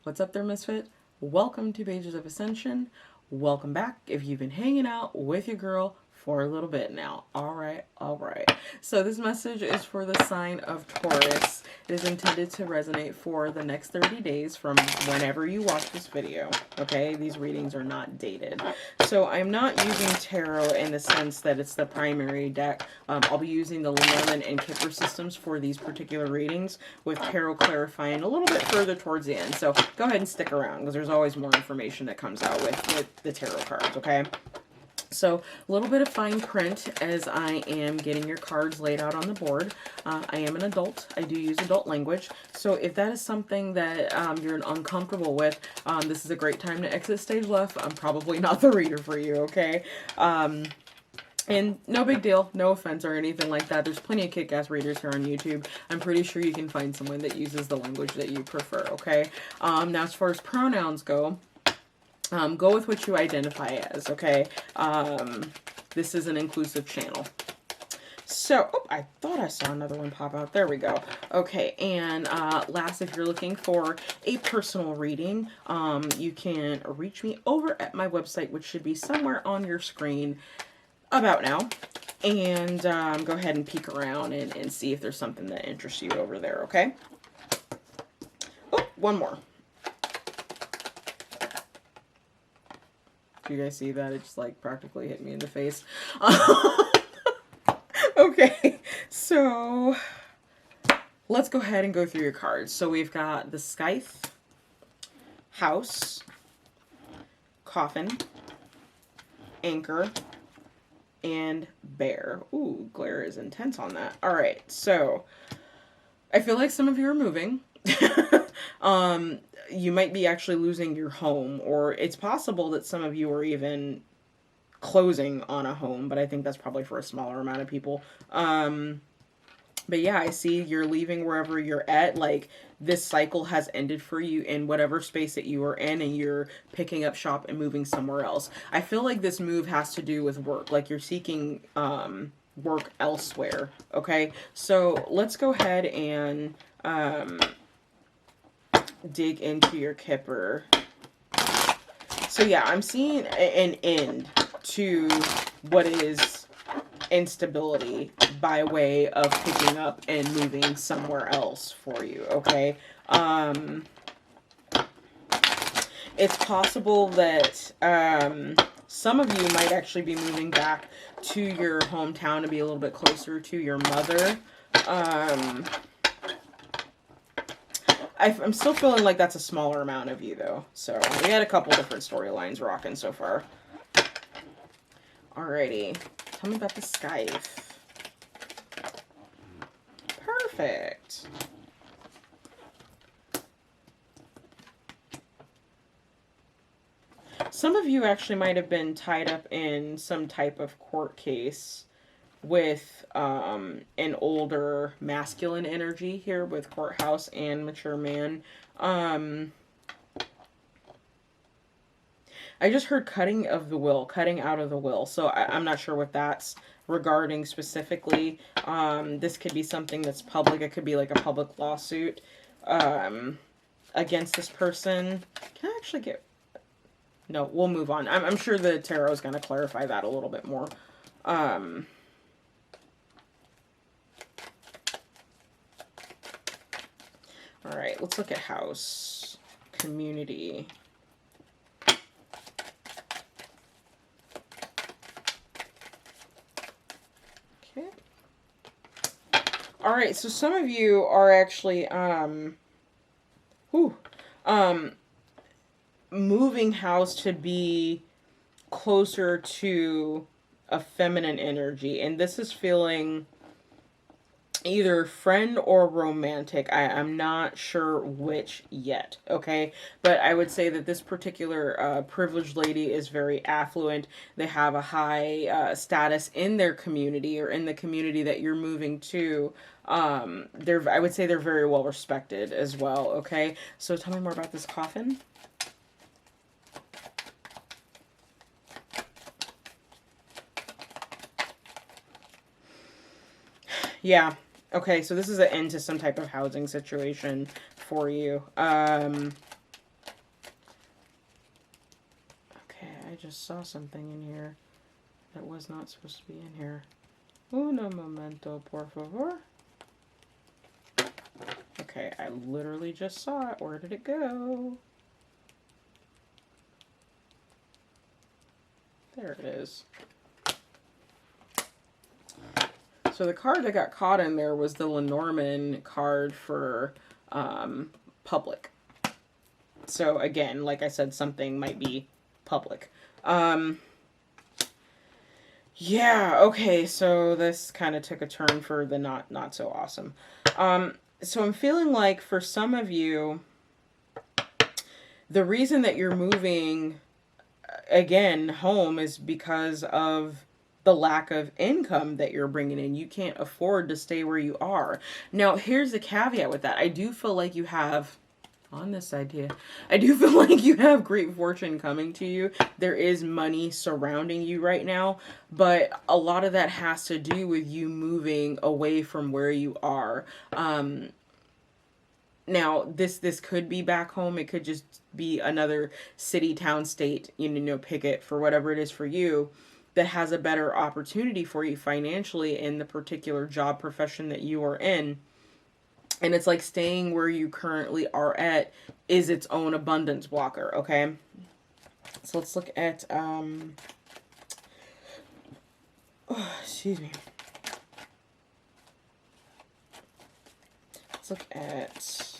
What's up there, Misfit? Welcome to Pages of Ascension. Welcome back if you've been hanging out with your girl for a little bit now. All right. So this message is for the sign of Taurus. It is intended to resonate for the next 30 days from whenever you watch this video. Okay, these readings are not dated. So I'm not using tarot in the sense that it's the primary deck. I'll be using the Lenormand and Kipper systems for these particular readings, with tarot clarifying a little bit further towards the end. So go ahead and stick around because there's always more information that comes out with the tarot cards, okay? So a little bit of fine print as I am getting your cards laid out on the board. I am an adult. I do use adult language. So if that is something that you're uncomfortable with, this is a great time to exit stage left. I'm probably not the reader for you, okay? And no big deal, no offense or anything like that. There's plenty of kick-ass readers here on YouTube. I'm pretty sure you can find someone that uses the language that you prefer, okay? Now as far as pronouns go, go with what you identify as, okay? This is an inclusive channel. So, oh, I thought I saw another one pop out. There we go. Okay, and last, if you're looking for a personal reading, you can reach me over at my website, which should be somewhere on your screen about now. And go ahead and peek around and see if there's something that interests you over there, okay? Oh, one more. Do you guys see that? It just like practically hit me in the face. Okay, so let's go ahead and go through your cards. So we've got the Scythe, House, Coffin, Anchor, and Bear. Ooh, glare is intense on that. All right, so I feel like some of you are moving. You might be actually losing your home, or it's possible that some of you are even closing on a home, but I think that's probably for a smaller amount of people. But yeah, I see you're leaving wherever you're at. Like, this cycle has ended for you in whatever space that you are in, and you're picking up shop and moving somewhere else. I feel like this move has to do with work, like you're seeking work elsewhere, okay? So let's go ahead and dig into your Kipper. So yeah, I'm seeing an end to what is instability by way of picking up and moving somewhere else for you, okay? It's possible that some of you might actually be moving back to your hometown to be a little bit closer to your mother. I'm still feeling like that's a smaller amount of you, though. So we had a couple different storylines rocking so far. Alrighty. Tell me about the Scythe. Perfect. Some of you actually might have been tied up in some type of court case with an older masculine energy here with courthouse and mature man. I just heard cutting of the will, cutting out of the will. So I'm not sure what that's regarding specifically. This could be something that's public. It could be like a public lawsuit against this person. Can I actually get... No, we'll move on. I'm sure the tarot is going to clarify that a little bit more. All right, let's look at house, community. Okay. All right, so some of you are actually moving house to be closer to a feminine energy, and this is feeling either friend or romantic. I'm not sure which yet, okay? But I would say that this particular privileged lady is very affluent. They have a high status in their community, or in the community that you're moving to. I would say they're very well respected as well, okay? So tell me more about this coffin. Yeah. Okay, so this is an end to some type of housing situation for you. Okay, I just saw something in here that was not supposed to be in here. Uno momento, por favor. Okay, I literally just saw it. Where did it go? There it is. So the card that got caught in there was the Lenormand card for public. So again, like I said, something might be public. Yeah, okay, so this kind of took a turn for the not so awesome. So I'm feeling like for some of you, the reason that you're moving again home is because of the lack of income that you're bringing in. You can't afford to stay where you are. Now, here's the caveat with that. I do feel like you have, on this side here, I do feel like you have great fortune coming to you. There is money surrounding you right now, but a lot of that has to do with you moving away from where you are. Now, this could be back home. It could just be another city, town, state, pick it for whatever it is for you, that has a better opportunity for you financially in the particular job profession that you are in. And it's like staying where you currently are at is its own abundance blocker, okay? So let's look at, excuse me. Let's look at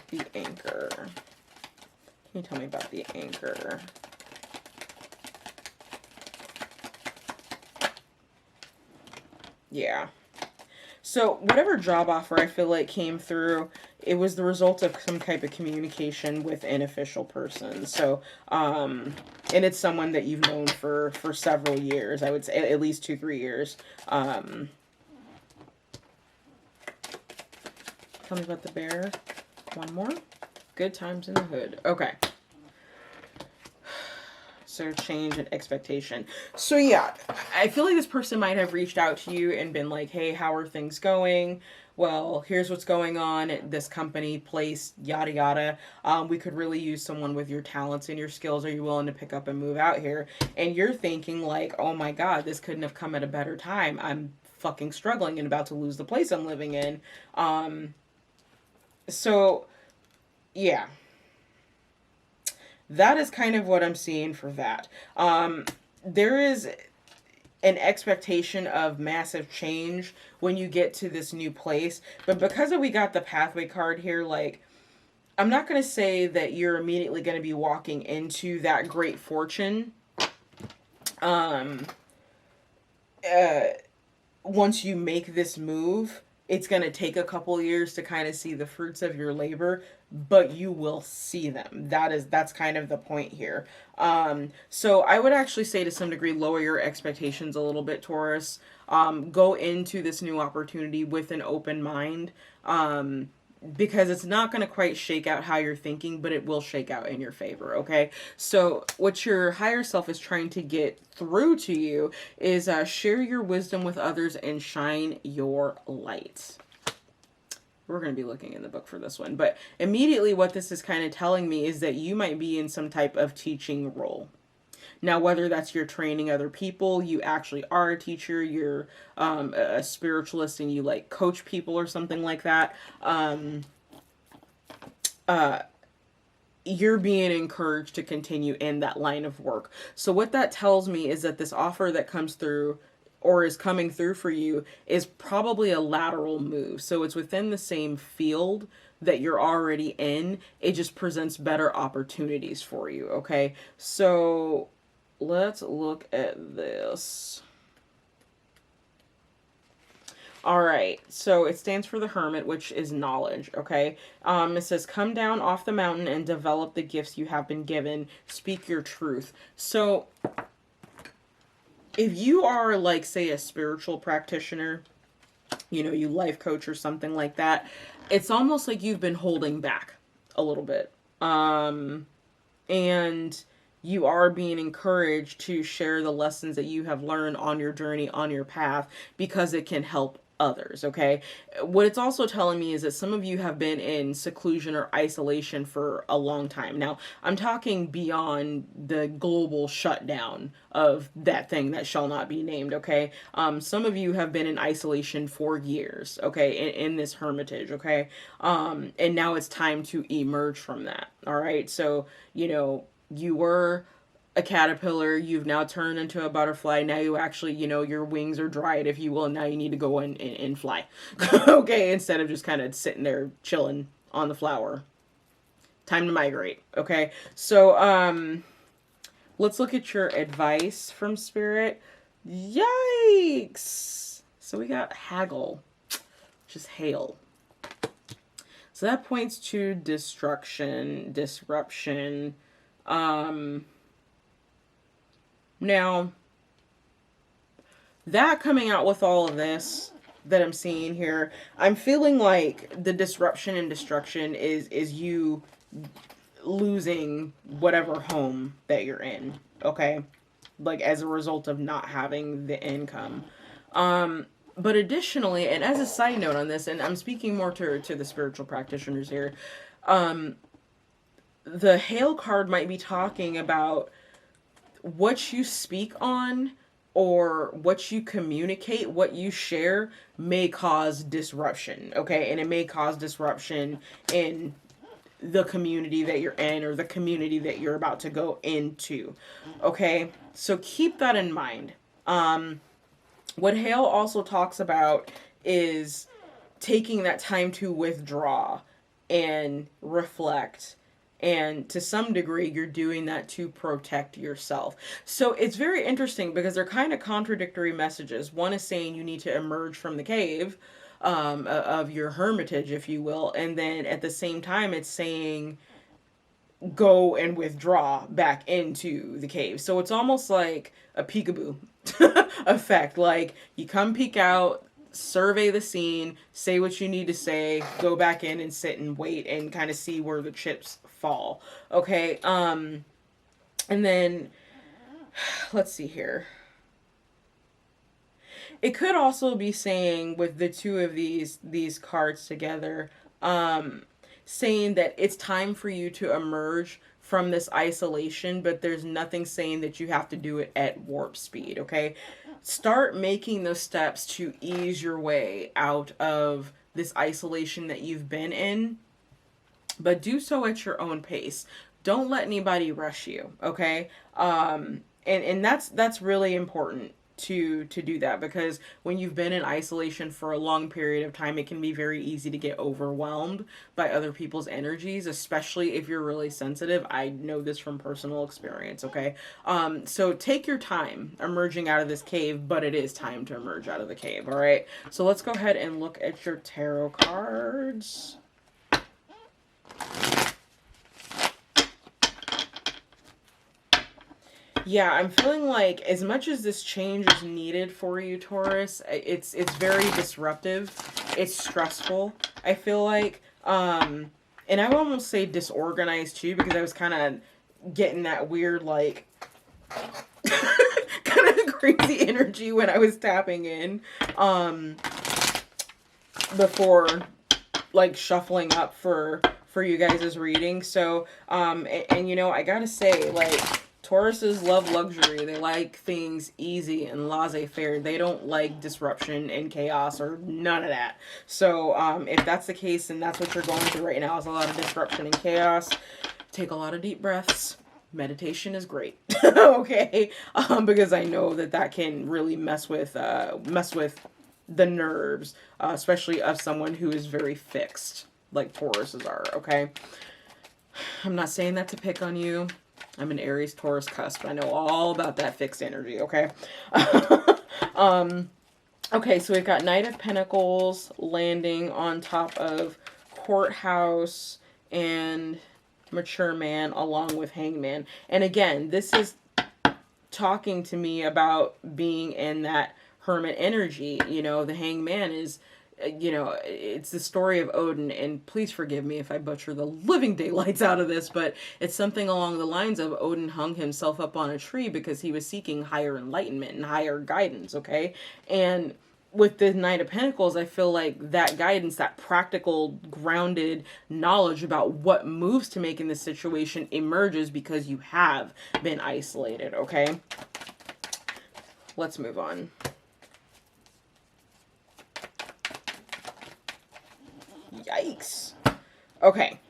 the anchor. Can you tell me about the anchor? Yeah. So whatever job offer I feel like came through, it was the result of some type of communication with an official person. So, and it's someone that you've known for several years. I would say at least 2-3 years. Tell me about the bear. One more. Good times in the hood. Okay. So change and expectation. So yeah, I feel like this person might have reached out to you and been like, hey, how are things going? Well, here's what's going on at this company, place, yada, yada. We could really use someone with your talents and your skills. Are you willing to pick up and move out here? And you're thinking like, oh my God, this couldn't have come at a better time. I'm fucking struggling and about to lose the place I'm living in. So yeah. That is kind of what I'm seeing for that. There is an expectation of massive change when you get to this new place. But because we got the pathway card here, like, I'm not going to say that you're immediately going to be walking into that great fortune. Once you make this move, it's going to take a couple years to kind of see the fruits of your labor, but you will see them. That's kind of the point here. So I would actually say to some degree, lower your expectations a little bit, Taurus. Go into this new opportunity with an open mind. Because it's not going to quite shake out how you're thinking, but it will shake out in your favor, okay? So what your higher self is trying to get through to you is share your wisdom with others and shine your light. We're going to be looking in the book for this one. But immediately what this is kind of telling me is that you might be in some type of teaching role. Now, whether that's you're training other people, you actually are a teacher, you're a spiritualist and you like coach people or something like that, you're being encouraged to continue in that line of work. So what that tells me is that this offer that comes through or is coming through for you is probably a lateral move. So it's within the same field that you're already in. It just presents better opportunities for you, okay? So let's look at this. All right, so it stands for the Hermit, which is knowledge, okay? It says, come down off the mountain and develop the gifts you have been given. Speak your truth. So if you are, like, say, a spiritual practitioner, you know, you life coach or something like that, it's almost like you've been holding back a little bit. And you are being encouraged to share the lessons that you have learned on your journey, on your path, because it can help others, okay? What it's also telling me is that some of you have been in seclusion or isolation for a long time. Now, I'm talking beyond the global shutdown of that thing that shall not be named, okay? Some of you have been in isolation for years, okay, in this hermitage, okay? And now it's time to emerge from that, all right? So, you know, you were a caterpillar, you've now turned into a butterfly. Now you actually, you know, your wings are dried, if you will, and now you need to go and fly. Okay, instead of just kind of sitting there chilling on the flower. Time to migrate. Okay, so let's look at your advice from Spirit. Yikes! So we got haggle, which is hail. So that points to destruction, disruption. Now, that coming out with all of this that I'm seeing here, I'm feeling like the disruption and destruction is you losing whatever home that you're in, okay? Like, as a result of not having the income. But additionally, and as a side note on this, and I'm speaking more to the spiritual practitioners here, the hail card might be talking about what you speak on or what you communicate, what you share may cause disruption, okay? And it may cause disruption in the community that you're in or the community that you're about to go into, okay? So keep that in mind. What hail also talks about is taking that time to withdraw and reflect. And to some degree, you're doing that to protect yourself. So it's very interesting because they're kind of contradictory messages. One is saying you need to emerge from the cave of your hermitage, if you will. And then at the same time, it's saying go and withdraw back into the cave. So it's almost like a peekaboo effect. Like, you come peek out, survey the scene, say what you need to say, go back in and sit and wait and kind of see where the chips fall. Okay. And then let's see here. It could also be saying, with the two of these cards together, saying that it's time for you to emerge from this isolation, but there's nothing saying that you have to do it at warp speed, okay? Start making those steps to ease your way out of this isolation that you've been in, but do so at your own pace. Don't let anybody rush you, okay? And that's really important to do that, because when you've been in isolation for a long period of time, it can be very easy to get overwhelmed by other people's energies, especially if you're really sensitive. I know this from personal experience, okay? So take your time emerging out of this cave, but it is time to emerge out of the cave, all right? So let's go ahead and look at your tarot cards. Yeah, I'm feeling like as much as this change is needed for you, Taurus, it's very disruptive. It's stressful, I feel like. And I would almost say disorganized too, because I was kind of getting that weird, like, kind of crazy energy when I was tapping in before, like, shuffling up for you guys' reading. So, and you know, I gotta say, like, Tauruses love luxury. They like things easy and laissez-faire. They don't like disruption and chaos or none of that. So if that's the case and that's what you're going through right now, is a lot of disruption and chaos, take a lot of deep breaths. Meditation is great. Okay? Because I know that can really mess with the nerves, especially of someone who is very fixed, like Tauruses are, okay? I'm not saying that to pick on you. I'm an Aries Taurus cusp. I know all about that fixed energy, okay? Okay, so we've got Knight of Pentacles landing on top of Courthouse and Mature Man along with Hangman. And again, this is talking to me about being in that hermit energy. You know, the Hangman is, you know, it's the story of Odin, and please forgive me if I butcher the living daylights out of this, but it's something along the lines of Odin hung himself up on a tree because he was seeking higher enlightenment and higher guidance, okay? And with the Knight of Pentacles, I feel like that guidance, that practical, grounded knowledge about what moves to make in this situation emerges because you have been isolated, okay? Let's move on. Yikes. Okay.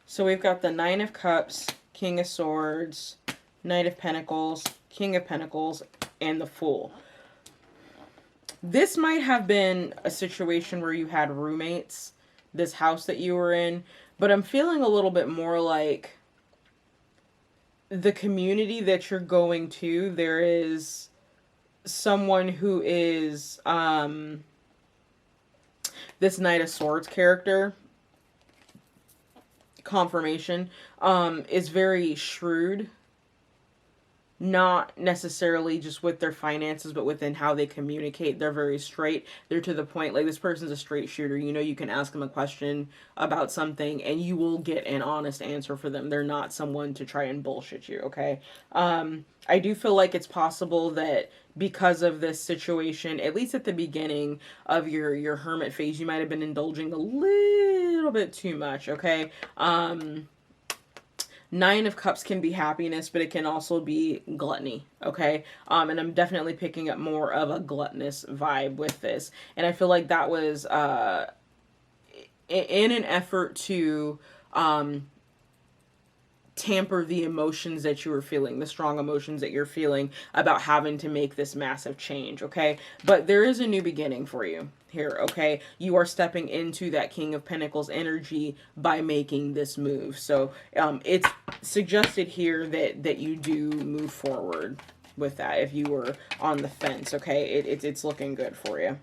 So we've got the Nine of Cups, King of Swords, Knight of Pentacles, King of Pentacles, and the Fool. This might have been a situation where you had roommates, this house that you were in, but I'm feeling a little bit more like the community that you're going to, there is someone who is this Knight of Swords character, confirmation, is very shrewd. Not necessarily just with their finances, but within how they communicate. They're very straight. They're to the point. Like, this person's a straight shooter. You know, you can ask them a question about something and you will get an honest answer for them. They're not someone to try and bullshit you, okay? I do feel like it's possible that because of this situation, at least at the beginning of your hermit phase, you might have been indulging a little bit too much, okay? Nine of Cups can be happiness, but it can also be gluttony, okay? And I'm definitely picking up more of a gluttonous vibe with this. And I feel like that was in an effort to tamper the emotions that you were feeling, the strong emotions that you're feeling about having to make this massive change, okay? But there is a new beginning for you here, okay? You are stepping into that King of Pentacles energy by making this move. So it's suggested here that you do move forward with that if you were on the fence, okay? It's looking good for you.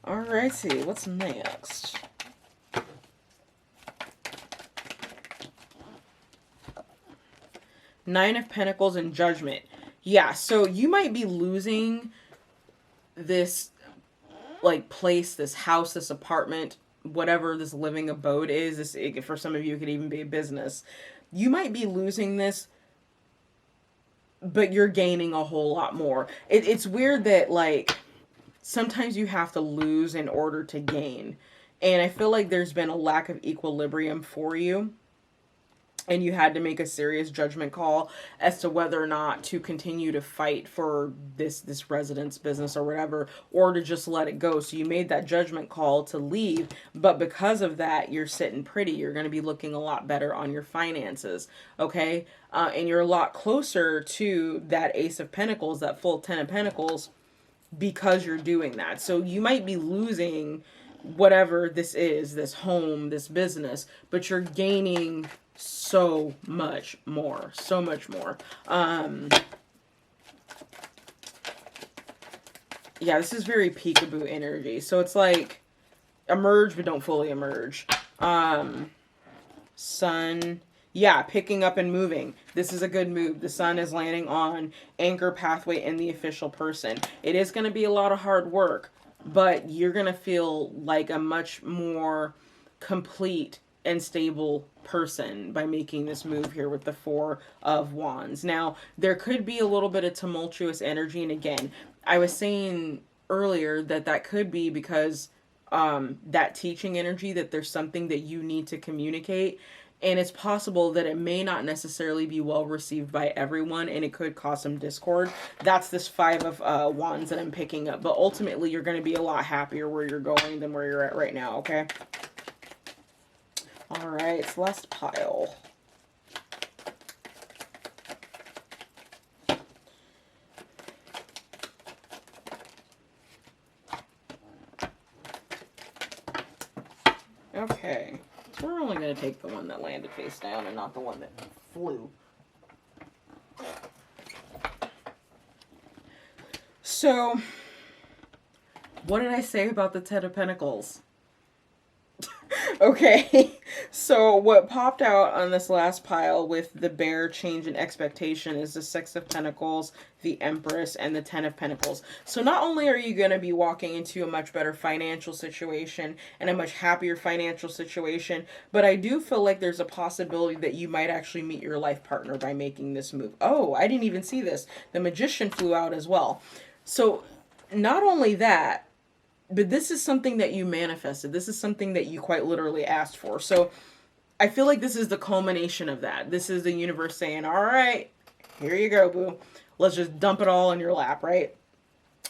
Alrighty, what's next? Nine of Pentacles and Judgment. Yeah, so you might be losing this, like, place, this house, this apartment, whatever this living abode is. This, for some of you, it could even be a business. You might be losing this, but you're gaining a whole lot more. It's weird that, like, sometimes you have to lose in order to gain. And I feel like there's been a lack of equilibrium for you. And you had to make a serious judgment call as to whether or not to continue to fight for this residence business or whatever, or to just let it go. So you made that judgment call to leave, but because of that, you're sitting pretty. You're going to be looking a lot better on your finances, okay? And you're a lot closer to that Ace of Pentacles, that full 10 of Pentacles, because you're doing that. So you might be losing whatever this is, this home, this business, but you're gaining so much more. Yeah, this is very peekaboo energy. So it's like emerge, but don't fully emerge. Sun. Yeah, picking up and moving. This is a good move. The sun is landing on anchor pathway in the official person. It is going to be a lot of hard work, but you're going to feel like a much more complete and stable person by making this move here with the Four of Wands. Now, there could be a little bit of tumultuous energy, and again, I was saying earlier that could be because that teaching energy, that there's something that you need to communicate, and it's possible that it may not necessarily be well received by everyone, and it could cause some discord. That's this Five of Wands that I'm picking up, but ultimately you're going to be a lot happier where you're going than where you're at right now, okay? All right, last pile. Okay, so we're only going to take the one that landed face down and not the one that flew. So, what did I say about the Ten of Pentacles? Okay, so what popped out on this last pile with the bear, change, and expectation is the Six of Pentacles, the Empress, and the Ten of Pentacles. So not only are you going to be walking into a much better financial situation and a much happier financial situation, but I do feel like there's a possibility that you might actually meet your life partner by making this move. Oh, I didn't even see this. The Magician flew out as well. So not only that, but this is something that you manifested. This is something that you quite literally asked for. So I feel like this is the culmination of that. This is the universe saying, all right, here you go, boo. Let's just dump it all in your lap, right?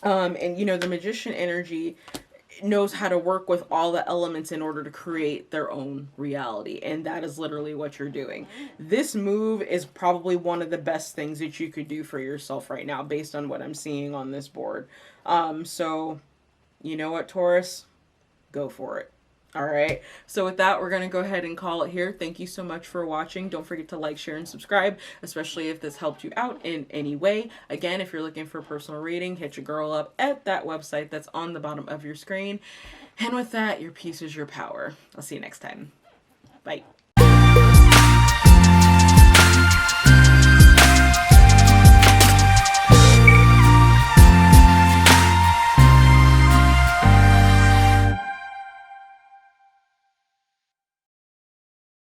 And, you know, the Magician energy knows how to work with all the elements in order to create their own reality. And that is literally what you're doing. This move is probably one of the best things that you could do for yourself right now, based on what I'm seeing on this board. So... you know what, Taurus? Go for it. All right. So with that, we're going to go ahead and call it here. Thank you so much for watching. Don't forget to like, share, and subscribe, especially if this helped you out in any way. Again, if you're looking for a personal reading, hit your girl up at that website that's on the bottom of your screen. And with that, your peace is your power. I'll see you next time. Bye.